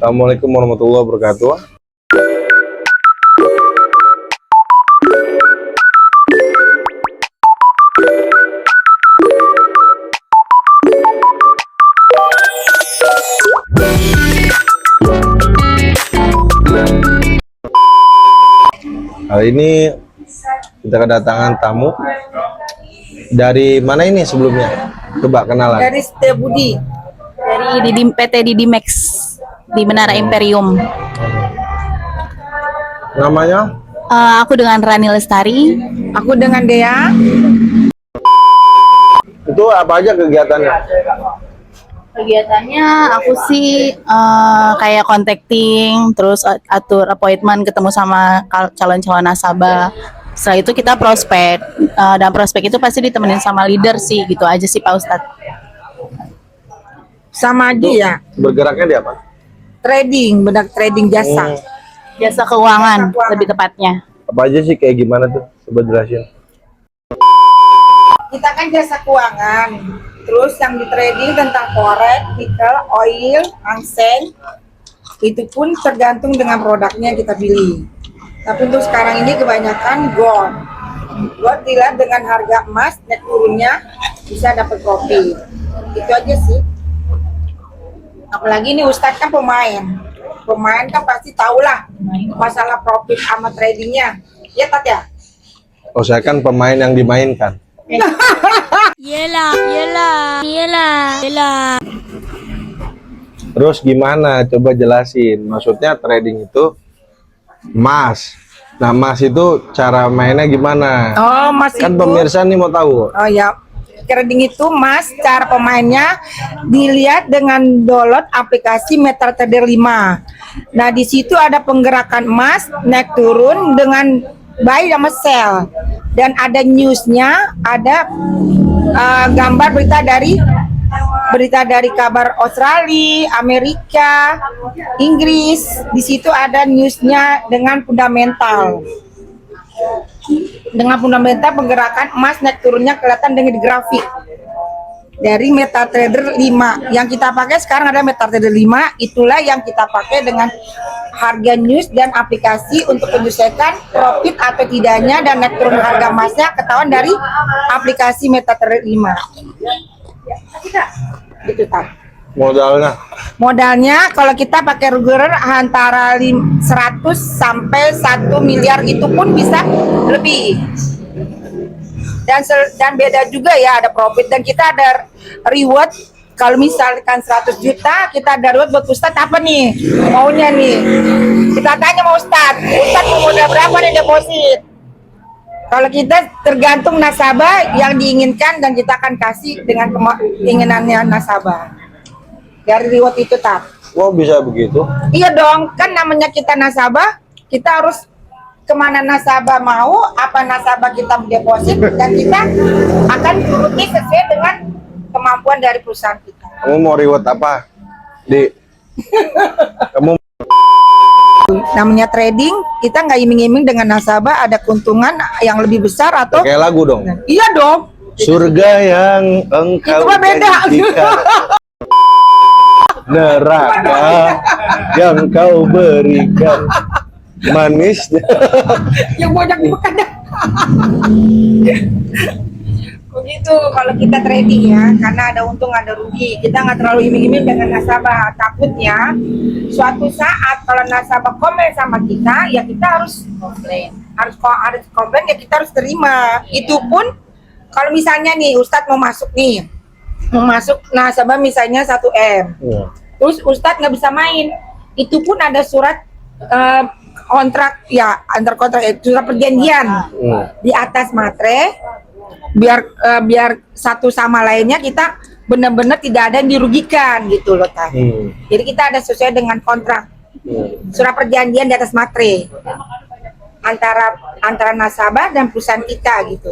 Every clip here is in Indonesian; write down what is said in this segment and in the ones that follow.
Assalamualaikum warahmatullahi wabarakatuh. Kali ini kita kedatangan tamu dari mana ini sebelumnya? Coba kenalan. Dari Setiabudi. Dari PT Didimex di Menara Imperium. Namanya? Aku dengan Rani Lestari. Aku dengan Dea. Itu apa aja kegiatannya? Kegiatannya aku sih kayak contacting, terus atur appointment ketemu sama calon-calon nasabah. Setelah itu kita prospek, dan prospek itu pasti ditemenin sama leader sih, gitu aja sih Pak Ustadz. Sama aja ya. Bergeraknya di apa? Trading, bedak trading jasa. Jasa keuangan lebih tepatnya. Apa aja sih, kayak gimana tuh? Coba jelasin. Kita kan jasa keuangan. Terus yang di trading tentang forex, nikel, oil, angseng. Itu pun tergantung dengan produknya yang kita pilih. Tapi untuk sekarang ini kebanyakan gold. Gold dilihat dengan harga emas, naik turunnya bisa dapat profit. Itu aja sih. Apalagi ini Ustadz kan pemain. Pemain kan pasti tahulah masalah profit sama tradingnya. Ya Tat ya? Oh, saya kan pemain yang dimainkan. Yelah. Terus gimana? Coba jelasin. Maksudnya trading itu emas. Nah, emas itu cara mainnya gimana? Oh, Mas Kan itu. pemirsa nih mau tahu. Oh ya. Trading itu Mas, cara pemainnya dilihat dengan download aplikasi MetaTrader 5. Nah, di situ ada penggerakan emas naik turun dengan buy sama sell. Dan ada newsnya, ada gambar berita dari kabar Australia, Amerika, Inggris. Di situ ada newsnya dengan fundamental. Dengan fundamental penggerakan emas naik turunnya kelihatan dengan di grafik dari MetaTrader 5. Yang kita pakai sekarang ada MetaTrader 5. Itulah yang kita pakai dengan harga news dan aplikasi untuk menyelesaikan profit atau tidaknya dan naik turun harga emasnya ketahuan dari aplikasi MetaTrader 5. Gitu Tan. Modalnya kalau kita pakai reguler antara 100 sampai 1 miliar itu pun bisa lebih. Dan beda juga ya, ada profit dan kita ada reward. Kalau misalkan 100 juta kita ada reward buat Ustadz apa nih maunya nih, kita tanya sama Ustadz mau modal berapa nih deposit. Kalau kita tergantung nasabah yang diinginkan dan kita akan kasih dengan keinginannya nasabah dari reward itu Tat. Oh, bisa begitu? Iya dong, kan namanya kita nasabah, kita harus kemana nasabah mau, apa nasabah kita deposit, dan kita akan turuti sesuai dengan kemampuan dari perusahaan kita. Kamu mau reward apa? Kamu Namanya trading, kita nggak iming-iming dengan nasabah ada keuntungan yang lebih besar atau kayak lagu dong. Iya dong. Surga yang engkau Itu mah beda. janjikan, neraka yang kau berikan, manisnya. Yang banyak dimakan dah. Begitu kalau kita trading ya, karena ada untung ada rugi. Kita nggak terlalu iming-iming dengan nasabah. Takutnya suatu saat kalau nasabah komen sama kita, ya kita harus komplain ya kita harus terima. Itu pun kalau misalnya nih Ustadz mau masuk nasabah misalnya 1M. Terus Ustadz nggak bisa main, itu pun ada surat kontrak ya, antar kontrak surat perjanjian di atas matre, biar satu sama lainnya kita benar-benar tidak ada yang dirugikan gitu loh Tah. Jadi kita ada sesuai dengan kontrak surat perjanjian di atas matre antara nasabah dan perusahaan kita gitu.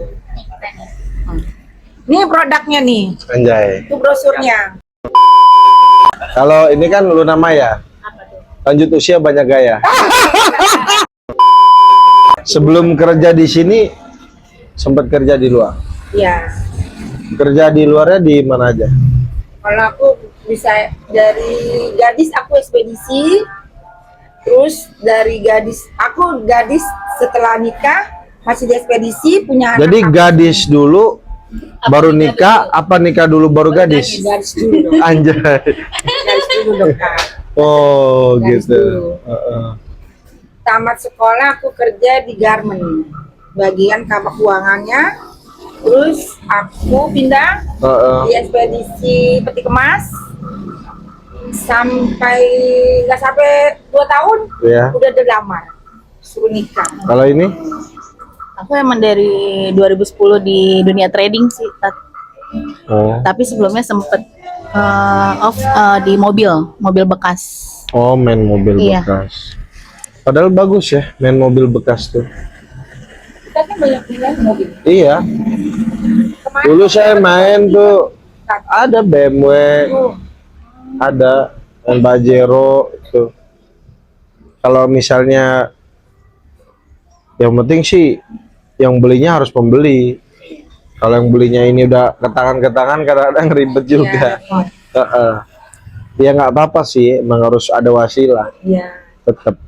Ini produknya nih. Anjay. Itu brosurnya. Kalau ini kan Luna Maya. Lanjut usia banyak gaya. Sebelum kerja di sini sempat kerja di luar. Iya. Kerja di luarnya di mana aja? Kalau aku Bisa dari gadis aku ekspedisi, terus dari gadis setelah nikah masih di ekspedisi punya anak. Jadi aku. gadis dulu baru nikah, apa nikah dulu baru gadis? Gadis dulu dong. Anjay. Gadis dulu dong Kak. Oh, Gadis gitu. dulu. Tamat sekolah aku kerja di garment, bagian kabak keuangannya. Terus aku pindah di ekspedisi peti kemas sampai nggak sampai 2 tahun Ya. udah dilamar suruh nikah. Kalau ini? Aku emang dari 2010 di dunia trading sih, Tat. Oh. Tapi sebelumnya sempet di mobil bekas. Oh, main mobil Iya. bekas. Padahal bagus ya main mobil bekas tuh. Kita kan banyak pindah mobil. Iya. Kemarin Dulu saya main tuh ada BMW, tuh, ada Pajero tuh. Kalau misalnya yang penting sih yang belinya harus pembeli. Kalau yang belinya ini udah ke tangan kadang-kadang ribet juga. Iya, Ya nggak apa-apa sih, emang harus ada wasilah iya. tetap.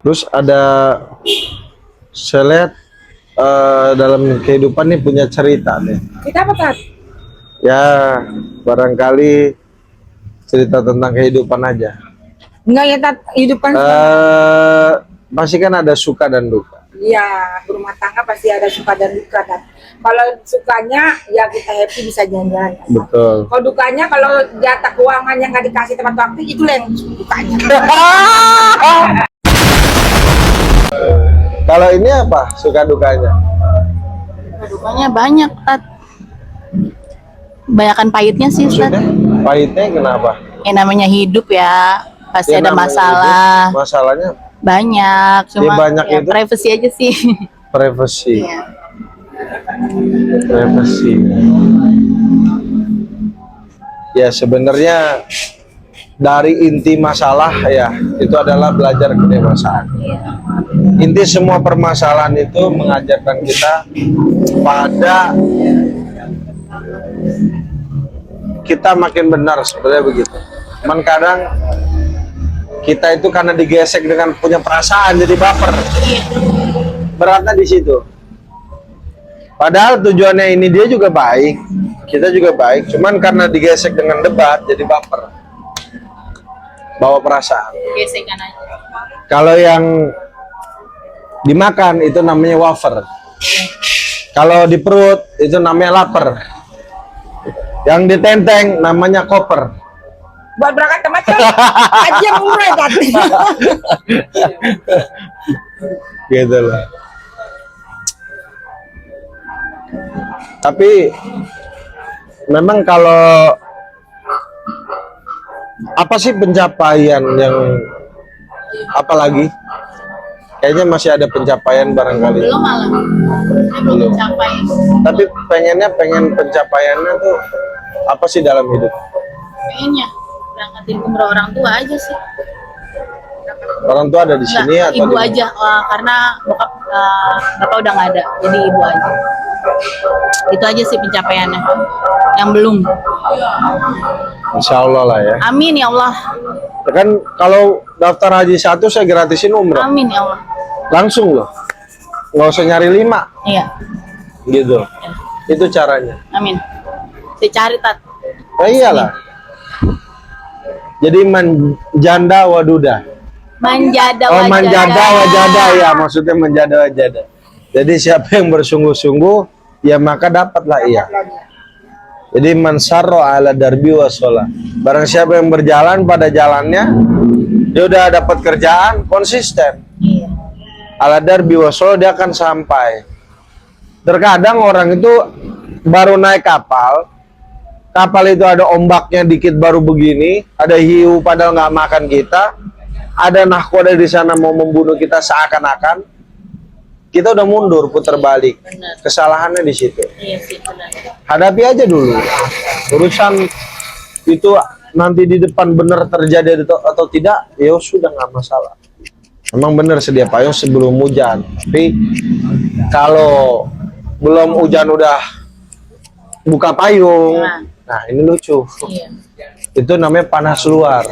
Terus ada saya lihat dalam kehidupan nih punya cerita nih. Kita apa Tat? Ya barangkali cerita tentang kehidupan aja. Enggak ya Tat, hidup kan Pasti kan ada suka dan duka. iya, berumah tangga pasti ada suka dan duka Tat. Kalau sukanya ya kita happy bisa jalan-jalan. Betul. Kalau dukanya kalau jatah keuangan yang nggak dikasih tepat waktu itu yang dukanya. Kalau ini apa suka dukanya? Dukanya banyak, Tat. Banyakan pahitnya sih, Tat. Maksudnya pahitnya kenapa? Yang namanya hidup ya, pasti Ya, ada namanya masalah. hidup, masalahnya Banyak, cuma banyak ya, itu. privacy aja sih. privacy. Iya. Privacy. Ya sebenarnya dari inti masalah ya itu adalah belajar kedewasaan. Inti semua permasalahan itu mengajarkan kita pada kita makin benar sebenarnya begitu. Cuman kadang kita itu karena digesek dengan punya perasaan jadi baper. Beratnya di situ. Padahal tujuannya ini dia juga baik, kita juga baik, cuman karena digesek dengan debat jadi baper, bawa perasaan. Gesekan aja. Kalau yang dimakan itu namanya wafer, kalau di perut itu namanya lapar, yang ditenteng namanya koper. Buat berangkat ke Macau, aja umrah Tat. Gitu loh. Tapi memang kalau apa sih pencapaian yang apalagi kayaknya masih ada pencapaian barangkali. Belum malah. Saya belum capai. Tapi pengen pencapaiannya tuh apa sih dalam hidup? Pengennya berangkatin umroh orang tua aja sih. Orang tua ada di sini Enggak, atau ibu di mana? aja karena bokap bapak udah nggak ada, jadi ibu aja. Itu aja sih pencapaiannya. Yang belum. Insya Allah lah ya. Amin ya Allah. Ya kan kalau daftar haji 1 saya gratisin umroh. Amin ya Allah. Langsung loh. Nggak usah nyari 5 Iya. gitu. Itu caranya. Amin. Saya cari Tat. Nah, iyalah. Jadi manjanda waduda. Manjada Oh, wajada. manjada wajada ya, maksudnya manjada wajada. Jadi siapa yang bersungguh-sungguh ya maka dapatlah ia. Jadi mansarro ala darbi wasola. Barang siapa yang berjalan pada jalannya, dia udah dapat kerjaan konsisten. Iya. Ala darbi wasola dia akan sampai. Terkadang orang itu baru naik kapal, kapal itu ada ombaknya dikit baru begini, ada hiu padahal nggak makan kita, ada nahkoda di sana mau membunuh kita seakan-akan, kita udah mundur putar balik. Benar. Kesalahannya di situ. Iya sih benar. Hadapi aja dulu. Urusan itu nanti di depan benar terjadi atau tidak, ya sudah nggak masalah. Memang benar sedia payung sebelum hujan. Tapi kalau belum hujan udah buka payung, Nah. Nah, ini lucu. Iya. Itu namanya panas luar,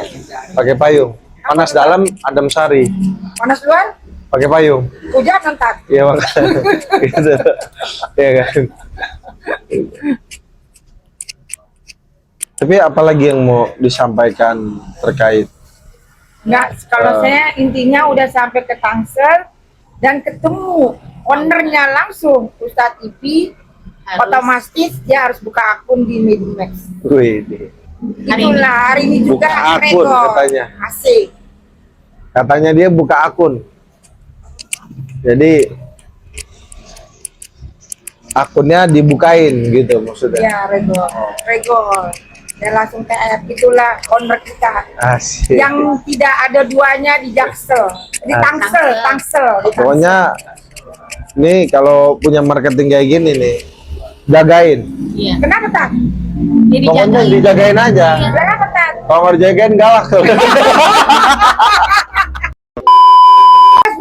pakai payung. Panas dalam, adem sari, Panas luar, pakai payung. hujan ntar. Iya makanya. Gitu. Iya kan. Tapi apalagi yang mau disampaikan terkait? Nggak, kalau saya intinya udah sampai ke Tangsel dan ketemu ownernya langsung Ustadz Ipi, otomatis dia harus buka akun di Medimax. Wih, Itulah hari ini juga Buka akun, rekor. katanya. Asik. katanya dia buka akun. Jadi akunnya dibukain gitu maksudnya. Ya, regol. Dan langsung kayak itulah owner kita. Asik. Yang tidak ada duanya di Jaksel, di Tangsel, di Tangsel. Pokoknya nih kalau punya marketing kayak gini nih, jagain. Iya. Kenapa tak? Jadi Pokoknya dijagain aja. Kenapa tak? Kalau nggak dijagain galak tuh.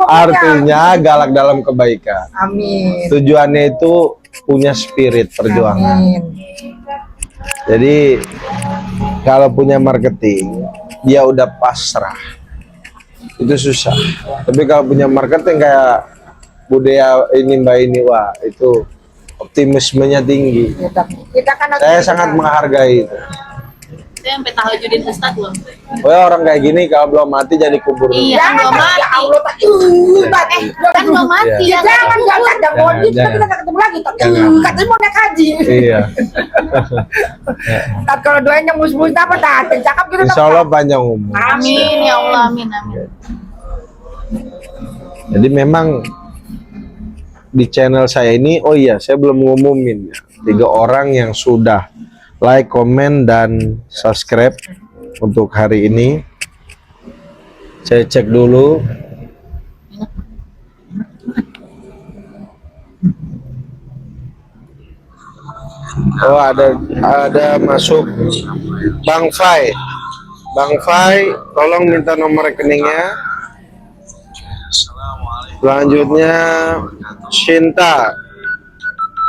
Artinya galak dalam kebaikan. Amin. Tujuannya itu punya spirit perjuangan. Amin. Jadi kalau punya marketing, dia udah pasrah. Itu susah. Tapi kalau punya marketing kayak budaya ini Mbak ini, wah itu optimismenya tinggi. Kita kan harus Saya sangat menghargai itu. saya sampai tahajudin Ustadz loh. Oh ya, orang kayak gini kalau belum mati jadi kubur. Iya, Jangan belum tak, mati. ya Allah tak. Kan belum mati Ya, ya. jangan jangan mau Jangan, kita jangan. nggak ketemu lagi tak. Jangan. Katanya mau naik haji. Iya. Tak kalau doanya mus-mus apa tak? Cakap gitu tak. Insya Allah panjang umur. Amin ya Allah, amin amin. Jadi memang di channel saya ini, oh iya, saya belum ngumumin ya. 3 orang yang sudah like, komen, dan subscribe untuk hari ini. Saya cek dulu. Oh, ada masuk Bang Fai. Bang Fai, tolong minta nomor rekeningnya. Selanjutnya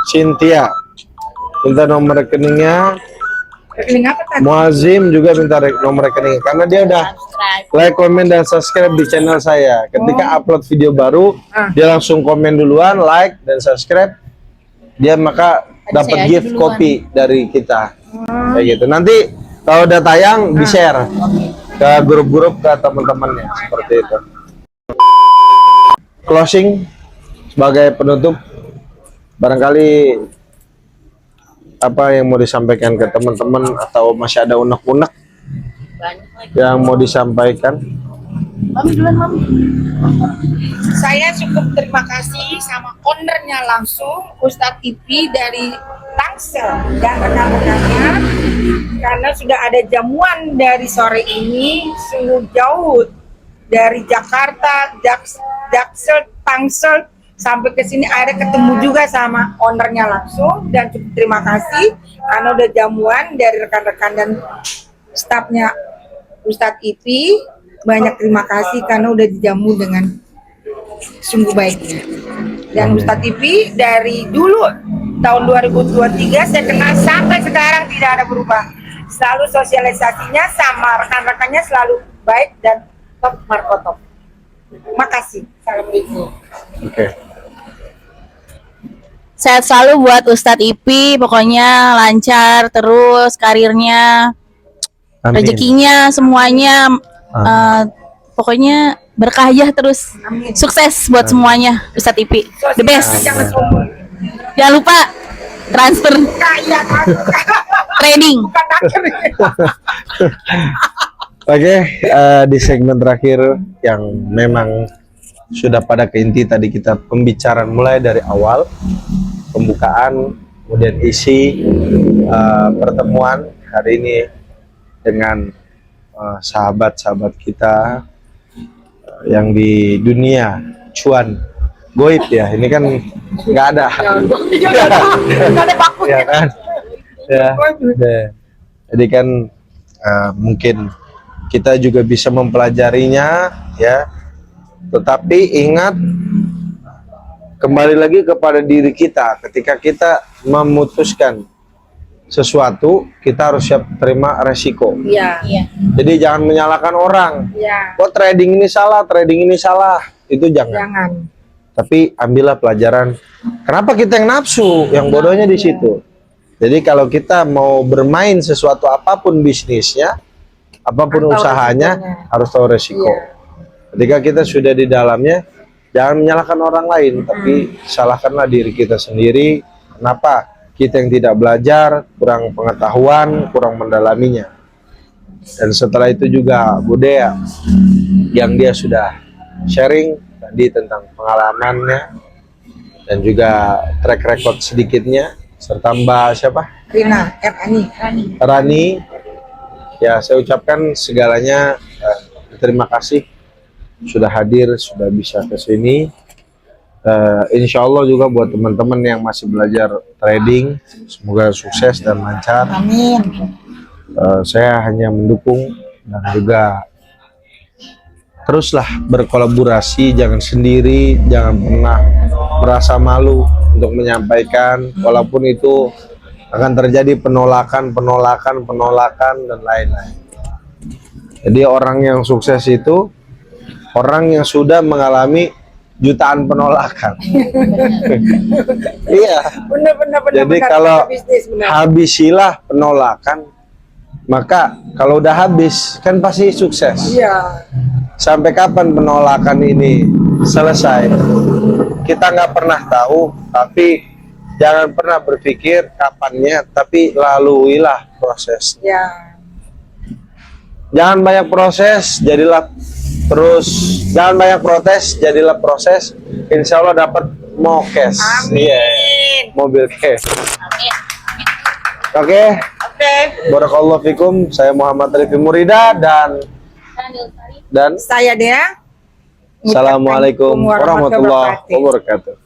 Cynthia, minta nomor rekeningnya. Rekening apa tak? Muazim juga minta nomor rekeningnya karena dia udah Subscribe. like, komen, dan subscribe di channel saya. Ketika upload video baru, dia langsung komen duluan, like, dan subscribe. Dia maka Ada dapat saya aja gift duluan. kopi dari kita. Kayak gitu. Nanti kalau udah tayang di-share ke grup-grup, ke teman-temannya seperti itu. Closing sebagai penutup, barangkali apa yang mau disampaikan ke teman-teman atau masih ada unek-unek Banyak lagi. yang mau disampaikan? Mami duluan, Mami. Saya cukup terima kasih sama ownernya langsung Ustadz Ipi dari Tangsel dan rekan-rekannya karena sudah ada jamuan dari sore ini sungguh jauh dari Jakarta, Jaksel, Tangsel sampai ke sini akhirnya ketemu juga sama ownernya langsung dan cukup terima kasih karena udah jamuan dari rekan-rekan dan stafnya Ustadz Ipi. Banyak terima kasih karena udah dijamu dengan sungguh baiknya. Dan Ustadz Ipi dari dulu tahun 2023 saya kenal sampai sekarang tidak ada berubah. Selalu sosialisasinya sama rekan-rekannya selalu baik dan top markotop. Makasih. Assalamualaikum. Oke. Sehat selalu buat Ustadz Ipi, pokoknya lancar terus karirnya, Amin. rezekinya semuanya, pokoknya berkah aja terus. Amin. Sukses buat semuanya Ustadz Ipi, the best. Jangan sombong. Jangan lupa transfer Kaya kan. trading. Bukan akhir. Oke, di segmen terakhir yang memang sudah pada ke inti tadi, kita pembicaraan mulai dari awal, pembukaan, kemudian isi pertemuan hari ini dengan sahabat-sahabat kita yang di dunia cuan goib ya. Ini kan nggak ada. Nggak ada baku. Ya kan? Ya. Jadi kan mungkin kita juga bisa mempelajarinya ya. Tetapi ingat, kembali lagi kepada diri kita ketika kita memutuskan sesuatu, kita harus siap terima resiko. Iya. Iya. Jadi jangan menyalahkan orang. Iya. Kok trading ini salah, itu jangan. Jangan. Tapi ambillah pelajaran. Kenapa kita yang nafsu, yang bodohnya di situ. Jadi kalau kita mau bermain sesuatu apapun bisnisnya, apapun Tahu usahanya, resikonya. harus tahu resiko. Iya. Ketika kita sudah di dalamnya, jangan menyalahkan orang lain, tapi salahkanlah diri kita sendiri. Kenapa? Kita yang tidak belajar, kurang pengetahuan, kurang mendalaminya. Dan setelah itu juga Budaya yang dia sudah sharing tadi tentang pengalamannya dan juga track record sedikitnya, serta Mbak siapa? Rina, Rani. Ya, saya ucapkan segalanya terima kasih sudah hadir, sudah bisa ke sini. Insya Allah juga buat teman-teman yang masih belajar trading, semoga sukses dan lancar. Amin. Saya hanya mendukung dan juga teruslah berkolaborasi, jangan sendiri, jangan pernah merasa malu untuk menyampaikan, walaupun itu akan terjadi penolakan dan lain-lain. Jadi orang yang sukses itu orang yang sudah mengalami jutaan penolakan. Iya. Benar. Jadi kalau habisilah penolakan, maka kalau udah habis kan pasti sukses. Iya. Sampai kapan penolakan ini selesai? Kita nggak pernah tahu, tapi jangan pernah berpikir kapannya, tapi laluilah proses. Ya. Jangan banyak proses, jadilah terus. Jangan banyak protes, jadilah proses. Insya Allah dapat mau cash. Amin. Iya, mobil cash. Amin. Oke. Oke. Barakallahu fikum. Saya Muhammad Rifki Murida dan Saya Dea. Assalamualaikum warahmatullahi wabarakatuh.